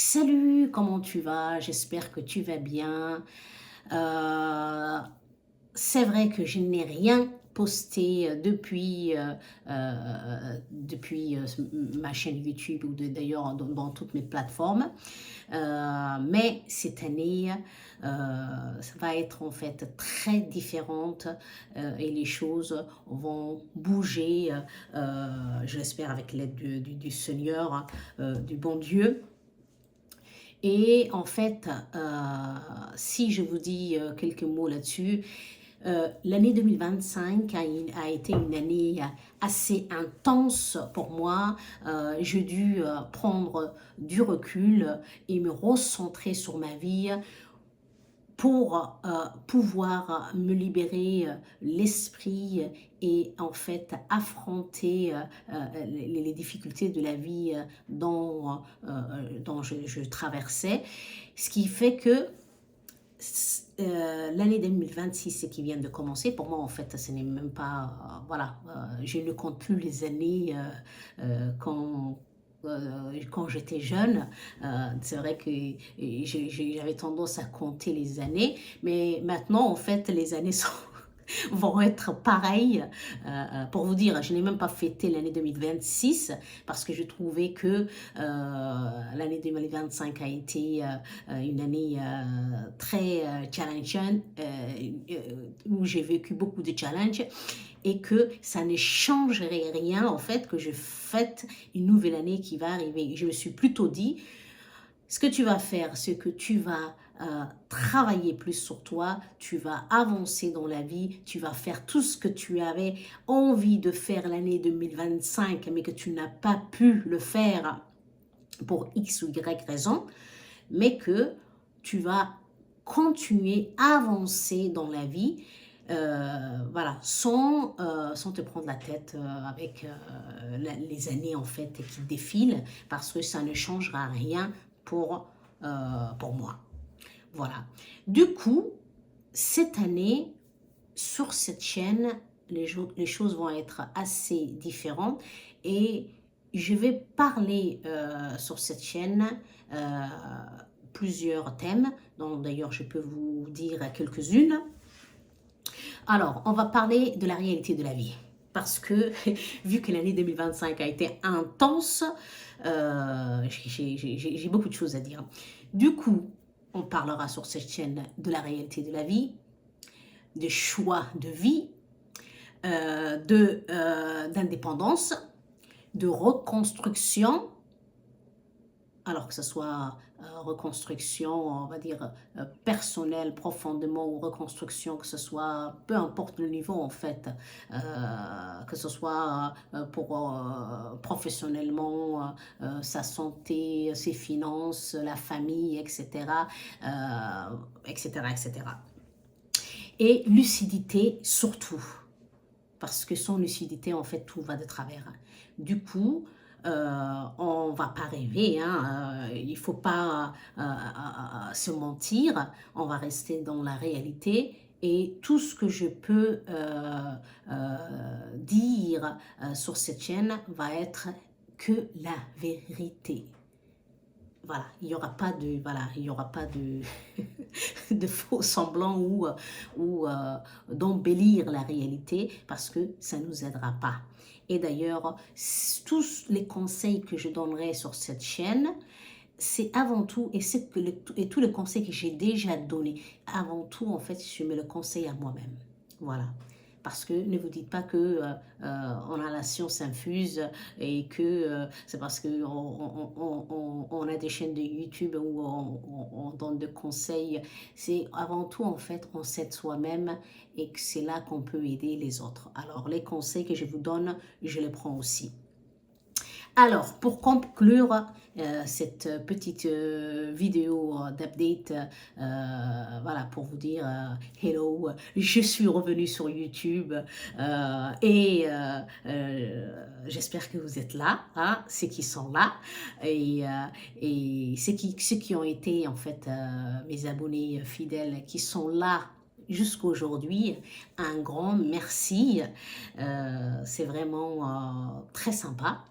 Salut, comment tu vas? J'espère que tu vas bien. Euh, c'est vrai que je n'ai rien posté ma chaîne YouTube ou d'ailleurs dans toutes mes plateformes. Mais cette année, ça va être en fait très différente et les choses vont bouger, j'espère avec l'aide du Seigneur, du bon Dieu. Et en fait, si je vous dis quelques mots là-dessus, l'année 2025 a été une année assez intense pour moi. J'ai dû prendre du recul et me recentrer sur ma vie pour pouvoir me libérer l'esprit et en fait affronter les difficultés de la vie dont je traversais. Ce qui fait que l'année 2026 qui vient de commencer, pour moi en fait ce n'est même pas, voilà, je ne compte plus les années quand j'étais jeune. C'est vrai que j'avais tendance à compter les années, mais maintenant en fait les années sont vont être pareilles. Pour vous dire, je n'ai même pas fêté l'année 2026 parce que je trouvais que l'année 2025 a été une année très challengeante où j'ai vécu beaucoup de challenges et que ça ne changerait rien en fait que je fête une nouvelle année qui va arriver. Je me suis plutôt dit, ce que tu vas faire, c'est que tu vas travailler plus sur toi, tu vas avancer dans la vie, tu vas faire tout ce que tu avais envie de faire l'année 2025, mais que tu n'as pas pu le faire pour X ou Y raison, mais que tu vas continuer à avancer dans la vie, voilà, sans te prendre la tête avec les années en fait qui défilent, parce que ça ne changera rien pour moi. Voilà. Du coup, cette année, sur cette chaîne, les choses vont être assez différentes et je vais parler sur cette chaîne euh, plusieurs thèmes, dont d'ailleurs je peux vous dire quelques-unes. Alors, on va parler de la réalité de la vie. Parce que, vu que l'année 2025 a été intense, j'ai beaucoup de choses à dire. Du coup, on parlera sur cette chaîne de la réalité de la vie, des choix de vie, d'indépendance, de reconstruction, alors que ce soit reconstruction, on va dire, personnelle profondément ou reconstruction, que ce soit, peu importe le niveau en fait, que ce soit pour professionnellement, sa santé, ses finances, la famille, etc., etc., etc. Et lucidité surtout, parce que sans lucidité, en fait, tout va de travers. Du coup, on ne va pas rêver, hein, il ne faut pas se mentir, on va rester dans la réalité et tout ce que je peux dire sur cette chaîne va être que la vérité. Voilà, il n'y aura pas de, voilà, il y aura pas de, de faux semblants ou d'embellir la réalité parce que ça ne nous aidera pas. Et d'ailleurs, tous les conseils que je donnerai sur cette chaîne, c'est avant tout, et tous les conseils que j'ai déjà donnés, avant tout, en fait, je me le conseille à moi-même. Voilà. Parce que ne vous dites pas que on a la science infuse et que c'est parce qu'on on a des chaînes de YouTube où on donne des conseils. C'est avant tout, en fait, on s'aide soi-même et que c'est là qu'on peut aider les autres. Alors, les conseils que je vous donne, je les prends aussi. Alors, pour conclure cette petite vidéo d'update, voilà, pour vous dire hello, je suis revenue sur YouTube et j'espère que vous êtes là, hein, ceux qui sont là et ceux qui ont été en fait mes abonnés fidèles qui sont là jusqu'à aujourd'hui, un grand merci, c'est vraiment très sympa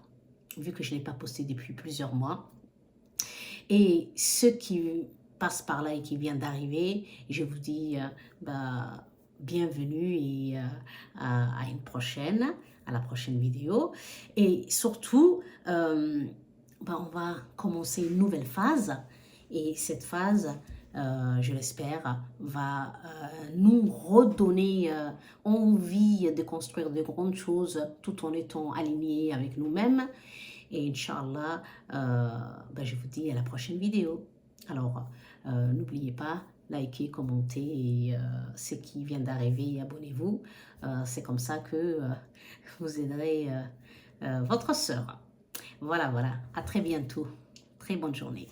vu que je n'ai pas posté depuis plusieurs mois. Et ceux qui passent par là et qui viennent d'arriver, je vous dis bah, bienvenue et à une prochaine, à la prochaine vidéo. Et surtout, bah, on va commencer une nouvelle phase. Et cette phase, je l'espère, va nous redonner envie de construire de grandes choses tout en étant alignés avec nous-mêmes. Et Inch'Allah, ben, je vous dis à la prochaine vidéo. Alors, n'oubliez pas, likez, commentez et ceux qui viennent d'arriver, abonnez-vous. C'est comme ça que vous aiderez votre sœur. Voilà, voilà. À très bientôt. Très bonne journée.